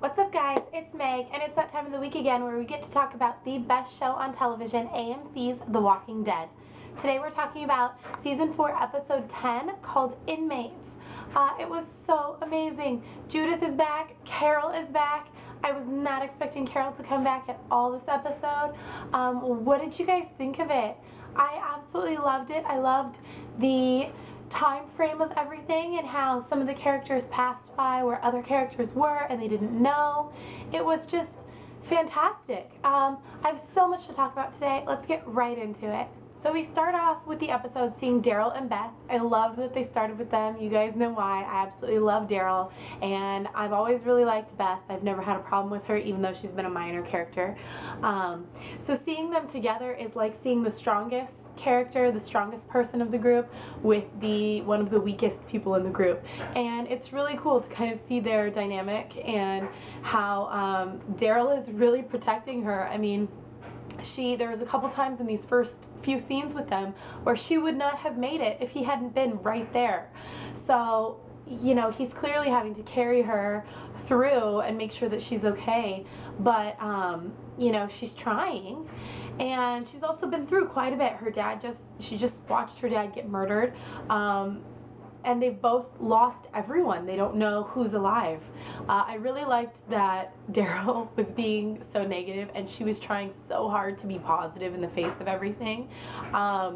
What's up, guys? It's Meg, and it's that time of the week again where we get to talk about the best show on television, AMC's The Walking Dead. Today we're talking about Season 4, Episode 10, called Inmates. It was so amazing. Judith is back. Carol is back. I was not expecting Carol to come back at all this episode. What did you guys think of it? I absolutely loved it. I loved the time frame of everything and how some of the characters passed by where other characters were and they didn't know. It was just fantastic. I have so much to talk about today. Let's get right into it. So we start off with the episode seeing Daryl and Beth. I loved that they started with them. You guys know why. I absolutely love Daryl, and I've always really liked Beth. I've never had a problem with her, even though she's been a minor character. So seeing them together is like seeing the strongest character, the strongest person of the group, with one of the weakest people in the group. And it's really cool to kind of see their dynamic and how Daryl is really protecting her. I mean, there was a couple times in these first few scenes with them where she would not have made it if he hadn't been right there. So, you know, he's clearly having to carry her through and make sure that she's okay. But, you know, she's trying. And she's also been through quite a bit. She just watched her dad get murdered. And they've both lost everyone. They don't know who's alive. I really liked that Daryl was being so negative and she was trying so hard to be positive in the face of everything. I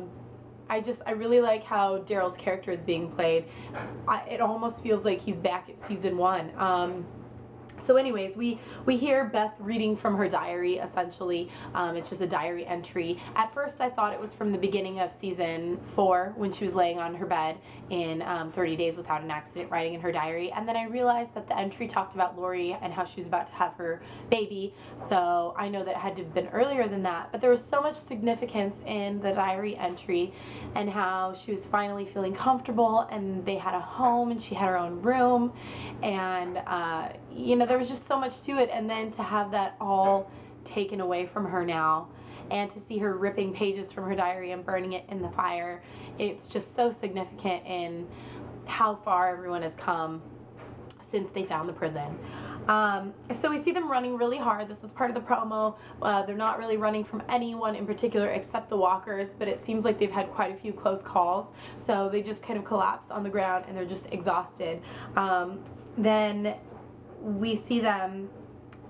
really like how Daryl's character is being played. It almost feels like he's back at season 1. So anyways, we hear Beth reading from her diary, essentially. It's just a diary entry. At first I thought it was from the beginning of season 4 when she was laying on her bed in 30 Days Without an Accident, writing in her diary. And then I realized that the entry talked about Lori and how she was about to have her baby. So I know that it had to have been earlier than that. But there was so much significance in the diary entry and how she was finally feeling comfortable and they had a home and she had her own room. And, you know, there was just so much to it, and then to have that all taken away from her now and to see her ripping pages from her diary and burning it in the fire, it's just so significant in how far everyone has come since they found the prison. So we see them running really hard. This is part of the promo. They're not really running from anyone in particular except the walkers, but it seems like they've had quite a few close calls, so they just kind of collapse on the ground and they're just exhausted. Then we see them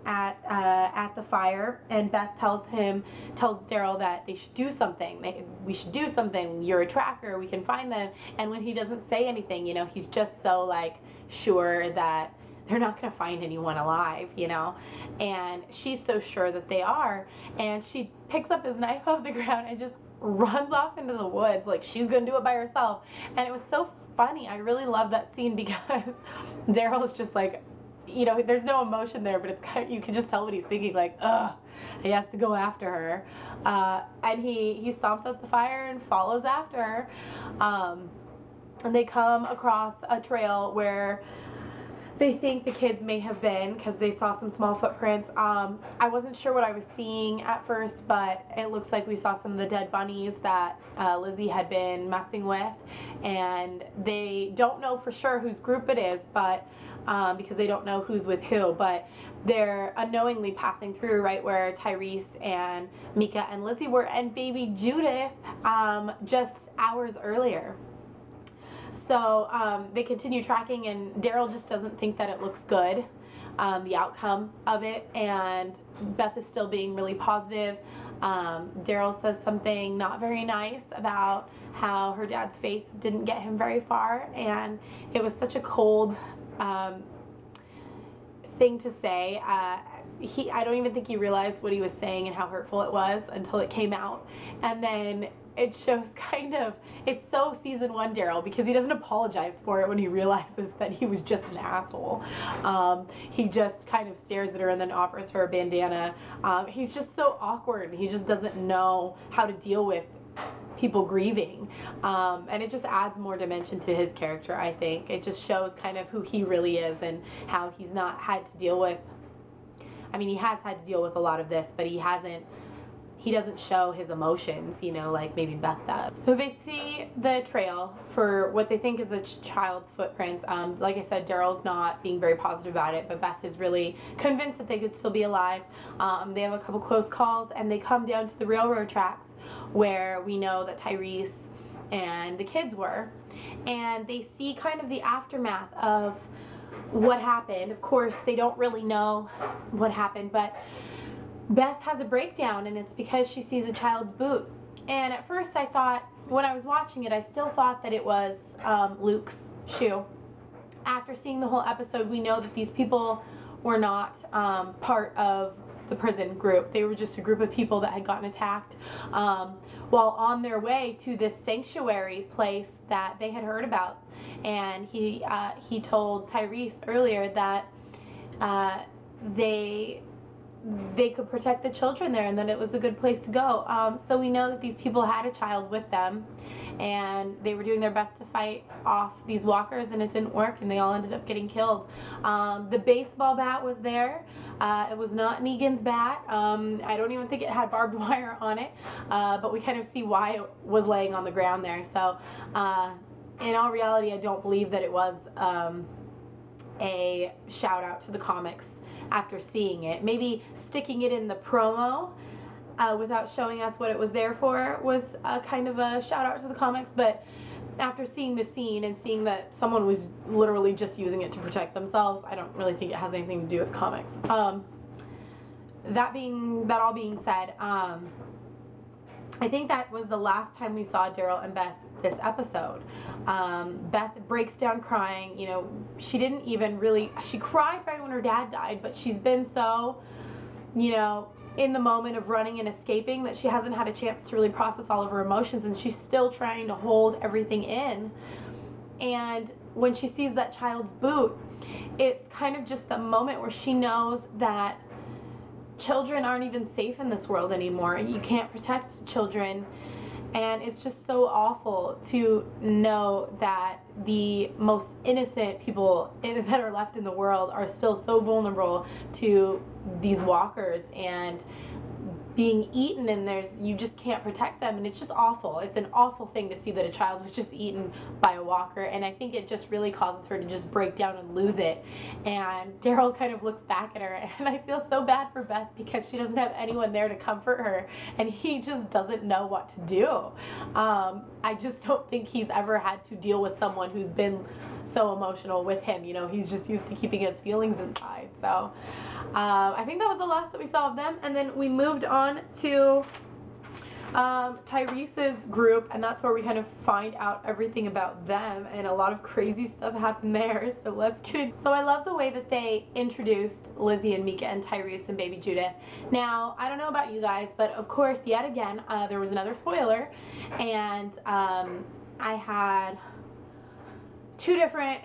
at the fire, and Beth tells Daryl that they should do something. We should do something. You're a tracker. We can find them. And when he doesn't say anything, you know, he's just so like sure that they're not going to find anyone alive, you know. And she's so sure that they are, and she picks up his knife off the ground and just runs off into the woods like she's going to do it by herself. And it was so funny. I really love that scene because Daryl's just like, you know, there's no emotion there, but it's kind of, you can just tell what he's thinking, like, ugh, he has to go after her. And he stomps up the fire and follows after her. And they come across a trail where they think the kids may have been because they saw some small footprints. I wasn't sure what I was seeing at first, but it looks like we saw some of the dead bunnies that Lizzie had been messing with, and they don't know for sure whose group it is, but because they don't know who's with who, but they're unknowingly passing through right where Tyrese and Mika and Lizzie were, and baby Judith just hours earlier. So they continue tracking, and Daryl just doesn't think that it looks good, the outcome of it, and Beth is still being really positive. Daryl says something not very nice about how her dad's faith didn't get him very far, and it was such a cold thing to say. I don't even think he realized what he was saying and how hurtful it was until it came out. And then it shows it's so season 1 Daryl, because he doesn't apologize for it when he realizes that he was just an asshole. He just kind of stares at her and then offers her a bandana. He's just so awkward. He just doesn't know how to deal with people grieving, and it just adds more dimension to his character. I think it just shows kind of who he really is and how he's not had to deal with, I mean, he has had to deal with a lot of this, but he hasn't he doesn't show his emotions, you know, like maybe Beth does. So they see the trail for what they think is a child's footprints. Like I said, Daryl's not being very positive about it, but Beth is really convinced that they could still be alive. They have a couple close calls, and they come down to the railroad tracks where we know that Tyrese and the kids were, and they see kind of the aftermath of what happened. Of course, they don't really know what happened, but Beth has a breakdown, and it's because she sees a child's boot. And at first I thought, when I was watching it, I still thought that it was Luke's shoe. After seeing the whole episode, we know that these people were not part of the prison group. They were just a group of people that had gotten attacked while on their way to this sanctuary place that they had heard about. And he told Tyrese earlier that they could protect the children there, and that it was a good place to go. So we know that these people had a child with them, and they were doing their best to fight off these walkers, and it didn't work, and they all ended up getting killed. The baseball bat was there. It was not Negan's bat. I don't even think it had barbed wire on it, but we kind of see why it was laying on the ground there. So in all reality, I don't believe that it was a shout out to the comics after seeing it. Maybe sticking it in the promo without showing us what it was there for was kind of a shout out to the comics, but after seeing the scene and seeing that someone was literally just using it to protect themselves, I don't really think it has anything to do with comics. That all being said, I think that was the last time we saw Daryl and Beth this episode. Beth breaks down crying. You know, she didn't even really, she cried right when her dad died, but she's been so, you know, in the moment of running and escaping that she hasn't had a chance to really process all of her emotions, and she's still trying to hold everything in. And when she sees that child's boot, it's kind of just the moment where she knows that children aren't even safe in this world anymore. You can't protect children. And it's just so awful to know that the most innocent people that are left in the world are still so vulnerable to these walkers and being eaten, and you just can't protect them, and it's just awful. It's an awful thing to see that a child was just eaten by a walker, and I think it just really causes her to just break down and lose it. And Daryl kind of looks back at her, and I feel so bad for Beth because she doesn't have anyone there to comfort her, and he just doesn't know what to do. I just don't think he's ever had to deal with someone who's been so emotional with him. You know, he's just used to keeping his feelings inside. So I think that was the last that we saw of them, and then we moved on to Teresa's group, and that's where we kind of find out everything about them, and a lot of crazy stuff happened there. So let's get it. So I love the way that they introduced Lizzie and Mika and Tyrese and baby Judith. Now, I don't know about you guys, but of course, yet again, there was another spoiler, and I had two different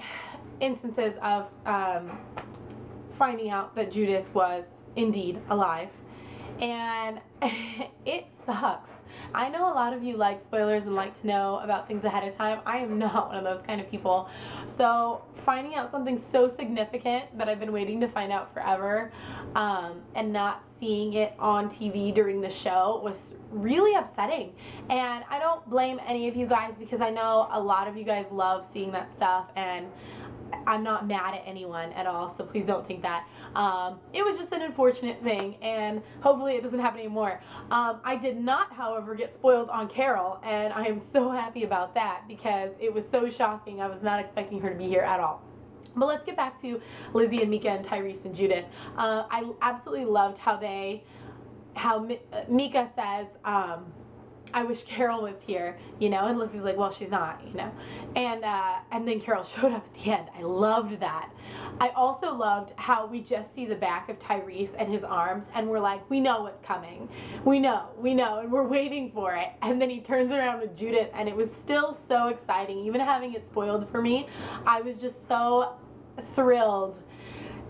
instances of finding out that Judith was indeed alive, and it sucks. I know a lot of you like spoilers and like to know about things ahead of time. I am not one of those kind of people. So finding out something so significant that I've been waiting to find out forever, and not seeing it on TV during the show was really upsetting. And I don't blame any of you guys, because I know a lot of you guys love seeing that stuff, and I'm not mad at anyone at all, so please don't think that. It was just an unfortunate thing, and hopefully it doesn't happen anymore. I did not, however, get spoiled on Carol, and I am so happy about that because it was so shocking. I was not expecting her to be here at all. But let's get back to Lizzie and Mika and Tyrese and Judith. I absolutely loved how Mika says, I wish Carol was here, you know, and Lizzie's like, well, she's not, you know, and then Carol showed up at the end. I loved that. I also loved how we just see the back of Tyrese and his arms, and we're like, we know what's coming. We know, and we're waiting for it. And then he turns around with Judith, and it was still so exciting. Even having it spoiled for me, I was just so thrilled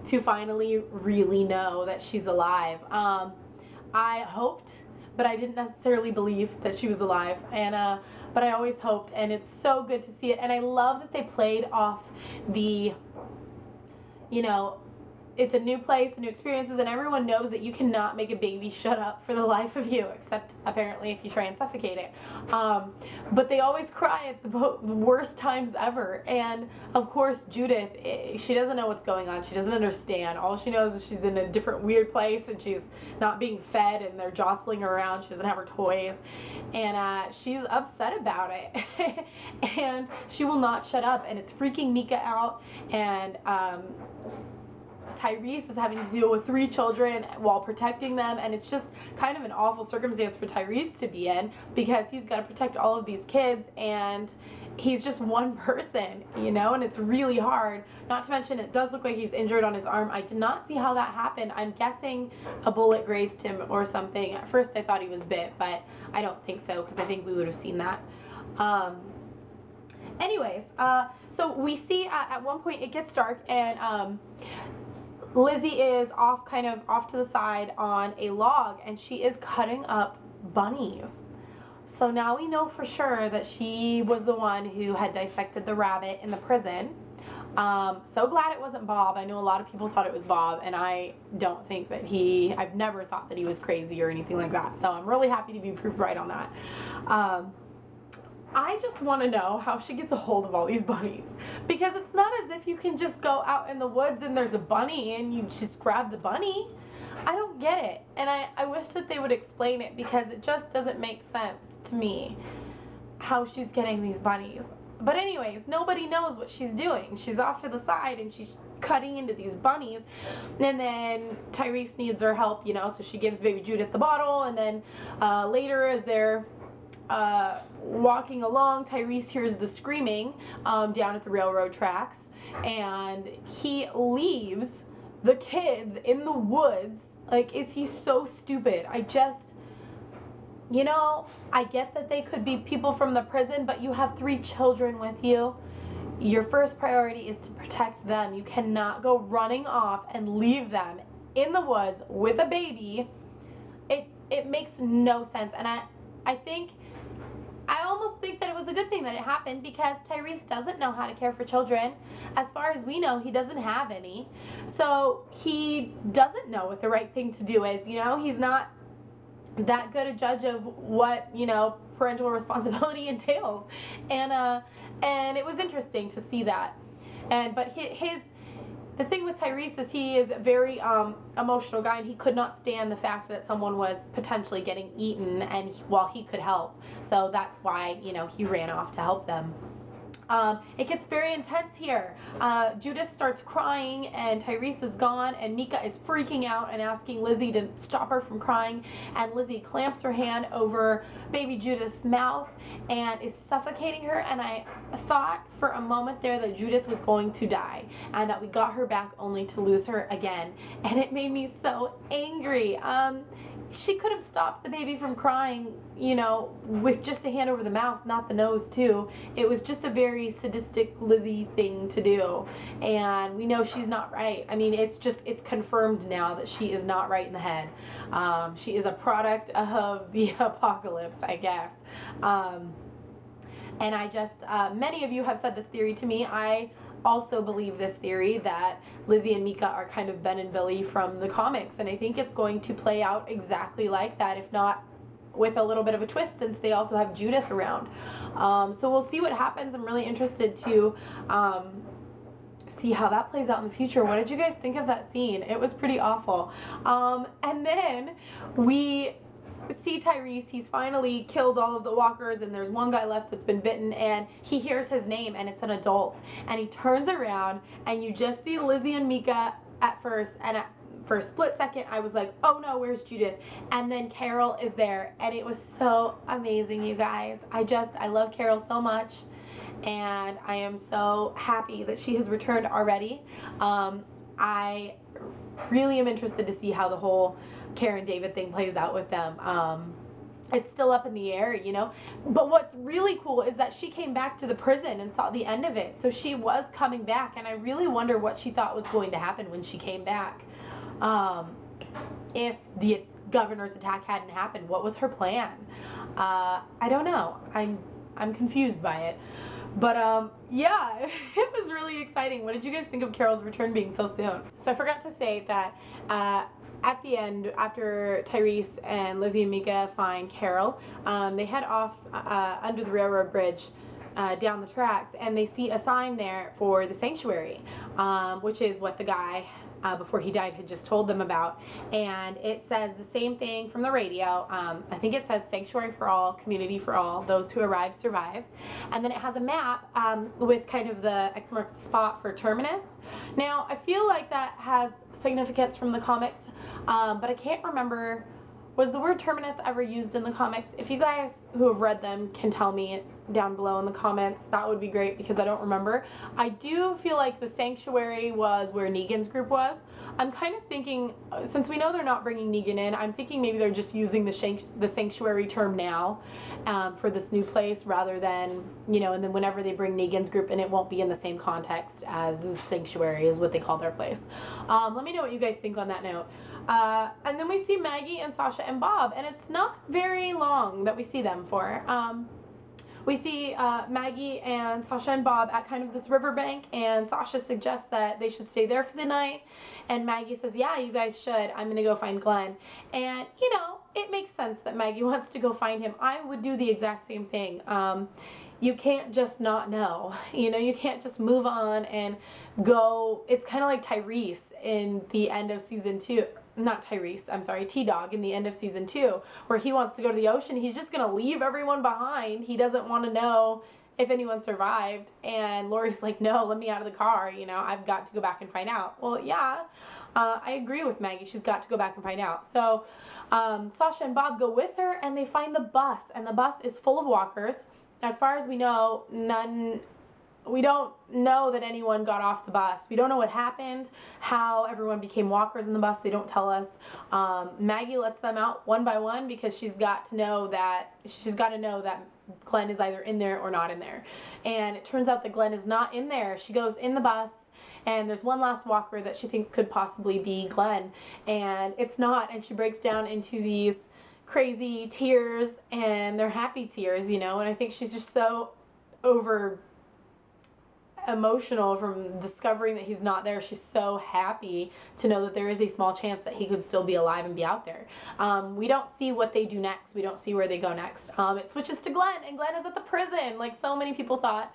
to finally really know that she's alive. I hoped, but I didn't necessarily believe that she was alive, and but I always hoped, and it's so good to see it. And I love that they played off the, you know, it's a new place, new experiences, and everyone knows that you cannot make a baby shut up for the life of you, except apparently if you try and suffocate it. But they always cry at the worst times ever. And of course, Judith, she doesn't know what's going on. She doesn't understand. All she knows is she's in a different weird place, and she's not being fed, and they're jostling her around. She doesn't have her toys, and she's upset about it. And she will not shut up, and it's freaking Mika out. And Tyrese is having to deal with 3 children while protecting them, and it's just kind of an awful circumstance for Tyrese to be in, because he's got to protect all of these kids, and he's just one person, you know, and it's really hard. Not to mention, it does look like he's injured on his arm. I did not see how that happened. I'm guessing a bullet grazed him or something. At first I thought he was bit, but I don't think so, because I think we would have seen that. Anyways, so we see at one point it gets dark, and Lizzie is kind of off to the side on a log, and she is cutting up bunnies. So now we know for sure that she was the one who had dissected the rabbit in the prison. So glad it wasn't Bob. I know a lot of people thought it was Bob, and I don't think that I've never thought that he was crazy or anything like that. So I'm really happy to be proved right on that. I just want to know how she gets a hold of all these bunnies, because it's not as if you can just go out in the woods and there's a bunny and you just grab the bunny. I don't get it, and I wish that they would explain it, because it just doesn't make sense to me how she's getting these bunnies. But anyways, nobody knows what she's doing. She's off to the side and she's cutting into these bunnies, and then Tyrese needs her help, you know, so she gives baby Judith the bottle, and then later as they're walking along, Tyrese hears the screaming down at the railroad tracks, and he leaves the kids in the woods. Like, is he so stupid? You know, I get that they could be people from the prison, but you have 3 children with you. Your first priority is to protect them. You cannot go running off and leave them in the woods with a baby. It makes no sense, and I almost think that it was a good thing that it happened, because Tyrese doesn't know how to care for children. As far as we know, he doesn't have any. So he doesn't know what the right thing to do is, you know. He's not that good a judge of what, you know, parental responsibility entails. And it was interesting to see that. But the thing with Tyrese is he is a very emotional guy, and he could not stand the fact that someone was potentially getting eaten, and while he could help. So that's why, you know, he ran off to help them. It gets very intense here. Judith starts crying, and Tyrese is gone, and Mika is freaking out and asking Lizzie to stop her from crying, and Lizzie clamps her hand over baby Judith's mouth and is suffocating her, and I thought for a moment there that Judith was going to die, and that we got her back only to lose her again, and it made me so angry. She could have stopped the baby from crying, you know, with just a hand over the mouth, not the nose too. It was just a very sadistic Lizzie thing to do, and we know she's not right. I mean, it's confirmed now that she is not right in the head. She is a product of the apocalypse, I guess. And many of you have said this theory to me. I also believe this theory that Lizzie and Mika are kind of Ben and Billy from the comics, and I think it's going to play out exactly like that, if not with a little bit of a twist, since they also have Judith around. So we'll see what happens. I'm really interested to see how that plays out in the future. What did you guys think of that scene? It was pretty awful. And then we see Tyrese. He's finally killed all of the walkers, and there's one guy left that's been bitten, and he hears his name, and it's an adult, and he turns around, and you just see Lizzie and Mika at first, and for a split second I was like, oh no, where's Judith? And then Carol is there, and it was so amazing, you guys. I love Carol so much, and I am so happy that she has returned already. I really am interested to see how the whole Karen David thing plays out with them. It's still up in the air, you know. But what's really cool is that she came back to the prison and saw the end of it. So she was coming back, and I really wonder what she thought was going to happen when she came back. If the governor's attack hadn't happened, what was her plan? I don't know. I'm confused by it. But yeah, it was really exciting. What did you guys think of Carol's return being so soon? So I forgot to say that at the end, after Tyrese and Lizzie and Mika find Carol, they head off under the railroad bridge down the tracks, and they see a sign there for the sanctuary, which is what the guy before he died had just told them about. And it says the same thing from the radio. I think it says sanctuary for all, community for all, those who arrive survive. And then it has a map with kind of the X marks the spot for Terminus. Now I feel like that has significance from the comics, but I can't remember, was the word Terminus ever used in the comics? If you guys who have read them can tell me down below in the comments, that would be great, because I don't remember. I do feel like the sanctuary was where Negan's group was. I'm kind of thinking, since we know they're not bringing Negan in, I'm thinking maybe they're just using the sanctuary term now for this new place, rather than, you know, and then whenever they bring Negan's group in, it won't be in the same context as the sanctuary is what they call their place. Let me know what you guys think on that note. And then we see Maggie and Sasha and Bob, and it's not very long that we see them for. We see Maggie and Sasha and Bob at kind of this riverbank, and Sasha suggests that they should stay there for the night, and Maggie says, yeah, you guys should. I'm going to go find Glenn. And, you know, it makes sense that Maggie wants to go find him. I would do the exact same thing. You can't just not know. You know, you can't just move on and go. It's kind of like Tyrese in the end of season 2. Not Tyrese, I'm sorry, T-Dog in the end of season 2, where he wants to go to the ocean. He's just going to leave everyone behind. He doesn't want to know if anyone survived. And Lori's like, no, let me out of the car. You know, I've got to go back and find out. Well, yeah, I agree with Maggie. She's got to go back and find out. So Sasha and Bob go with her, and they find the bus. And the bus is full of walkers. As far as we know, we don't know that anyone got off the bus. We don't know what happened, how everyone became walkers in the bus. They don't tell us. Maggie lets them out one by one because she's got to know that Glenn is either in there or not in there. And it turns out that Glenn is not in there. She goes in the bus, and there's one last walker that she thinks could possibly be Glenn, and it's not. And she breaks down into these crazy tears, and they're happy tears, you know. And I think she's just so over emotional from discovering that he's not there. She's so happy to know that there is a small chance that he could still be alive and be out there. We don't see what they do next. We don't see where they go next. It switches to Glenn, and Glenn is at the prison, like so many people thought.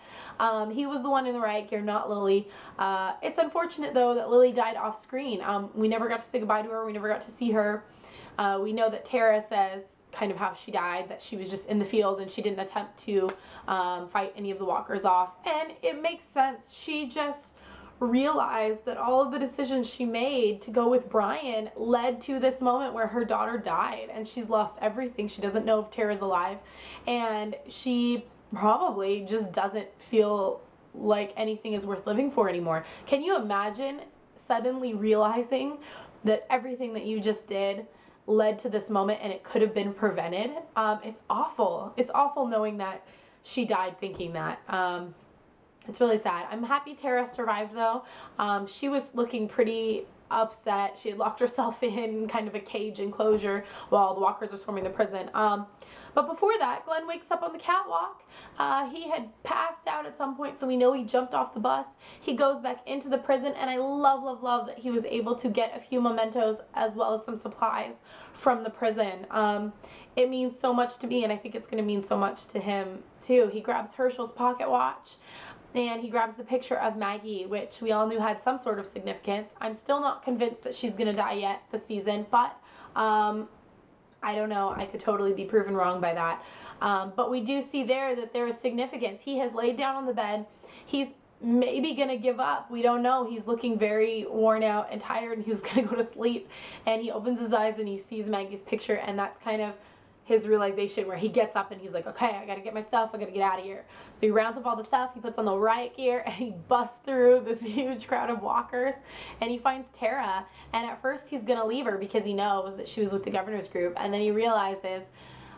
He was the one in the riot gear, not Lily. It's unfortunate, though, that Lily died off screen. We never got to say goodbye to her. We never got to see her. We know that Tara says kind of how she died, that she was just in the field and she didn't attempt to fight any of the walkers off. And it makes sense. She just realized that all of the decisions she made to go with Brian led to this moment where her daughter died, and she's lost everything. She doesn't know if Tara's alive, and she probably just doesn't feel like anything is worth living for anymore. Can you imagine suddenly realizing that everything that you just did led to this moment and it could have been prevented? It's awful. It's awful knowing that she died thinking that. It's really sad. I'm happy Tara survived, though. She was looking pretty upset. She had locked herself in kind of a cage enclosure while the walkers were swarming the prison. But before that, Glenn wakes up on the catwalk. He had passed out at some point, so we know he jumped off the bus. He goes back into the prison, and I love, love, love that he was able to get a few mementos as well as some supplies from the prison. It means so much to me, and I think it's going to mean so much to him, too. He grabs Herschel's pocket watch, and he grabs the picture of Maggie, which we all knew had some sort of significance. I'm still not convinced that she's going to die yet this season, but I don't know. I could totally be proven wrong by that. But we do see there that there is significance. He has laid down on the bed. He's maybe going to give up. We don't know. He's looking very worn out and tired, and he's going to go to sleep. And he opens his eyes and he sees Maggie's picture, and that's kind of his realization, where he gets up and he's like, okay, I gotta get my stuff, I gotta get out of here. So he rounds up all the stuff, he puts on the riot gear, and he busts through this huge crowd of walkers, and he finds Tara. And at first he's gonna leave her because he knows that she was with the governor's group, and then he realizes,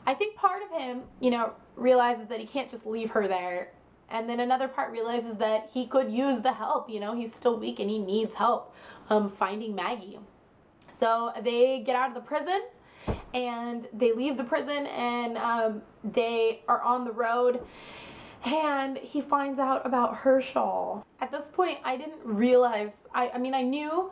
I think part of him, you know, realizes that he can't just leave her there, and then another part realizes that he could use the help. You know, he's still weak and he needs help finding Maggie. So they get out of the prison, and they leave the prison, and they are on the road, and he finds out about Herschel. At this point, I didn't realize, I mean, I knew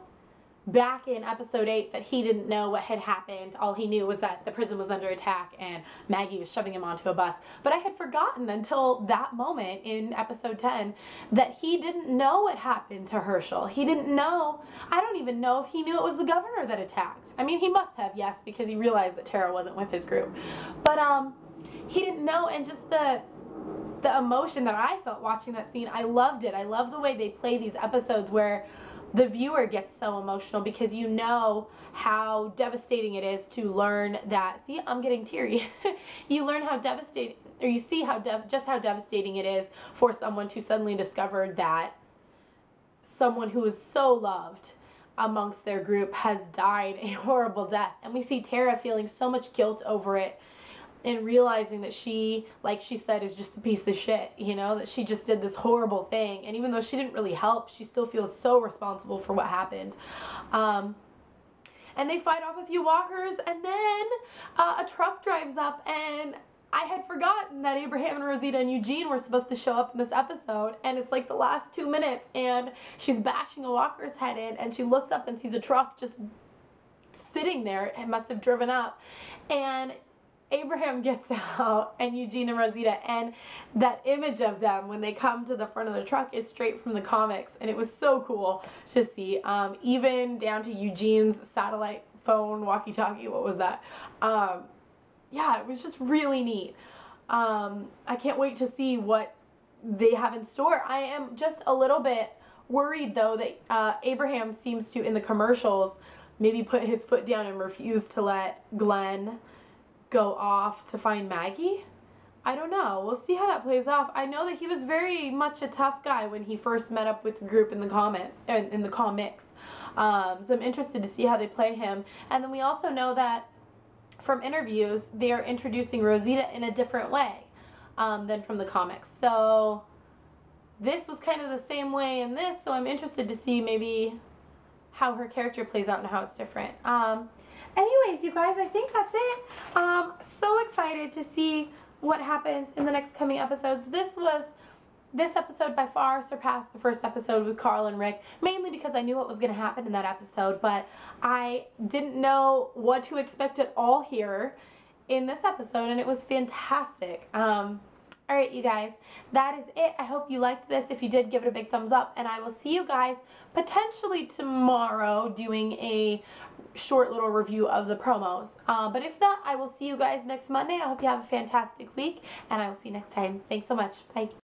back in episode 8 that he didn't know what had happened. All he knew was that the prison was under attack and Maggie was shoving him onto a bus. But I had forgotten until that moment in episode 10 that he didn't know what happened to Herschel. He didn't know. I don't even know if he knew it was the governor that attacked. I mean, he must have, yes, because he realized that Tara wasn't with his group. But he didn't know, and just the emotion that I felt watching that scene, I loved it. I love the way they play these episodes where the viewer gets so emotional, because you know how devastating it is to learn that, see, I'm getting teary. You learn how devastating, or you see how just how devastating it is for someone to suddenly discover that someone who is so loved amongst their group has died a horrible death. And we see Tara feeling so much guilt over it, and realizing that she, like she said, is just a piece of shit, you know, that she just did this horrible thing. And even though she didn't really help, she still feels so responsible for what happened. And they fight off a few walkers, and then a truck drives up, and I had forgotten that Abraham and Rosita and Eugene were supposed to show up in this episode, and it's like the last 2 minutes, and she's bashing a walker's head in, and she looks up and sees a truck just sitting there and must have driven up, and Abraham gets out, and Eugene and Rosita, and that image of them when they come to the front of the truck is straight from the comics, and it was so cool to see, even down to Eugene's satellite phone walkie-talkie. What was that? Yeah, it was just really neat. I can't wait to see what they have in store. I am just a little bit worried, though, that Abraham seems to, in the commercials, maybe put his foot down and refuse to let Glenn go off to find Maggie. I don't know. We'll see how that plays off. I know that he was very much a tough guy when he first met up with the group in the comics. So I'm interested to see how they play him. And then we also know that from interviews, they are introducing Rosita in a different way than from the comics. So this was kind of the same way in this, so I'm interested to see maybe how her character plays out and how it's different. Anyways, you guys, I think that's it. So excited to see what happens in the next coming episodes. This episode by far surpassed the first episode with Carl and Rick, mainly because I knew what was going to happen in that episode, but I didn't know what to expect at all here in this episode, and it was fantastic. Alright, you guys, that is it. I hope you liked this. If you did, give it a big thumbs up, and I will see you guys potentially tomorrow doing a short little review of the promos. But if not, I will see you guys next Monday. I hope you have a fantastic week, and I will see you next time. Thanks so much. Bye.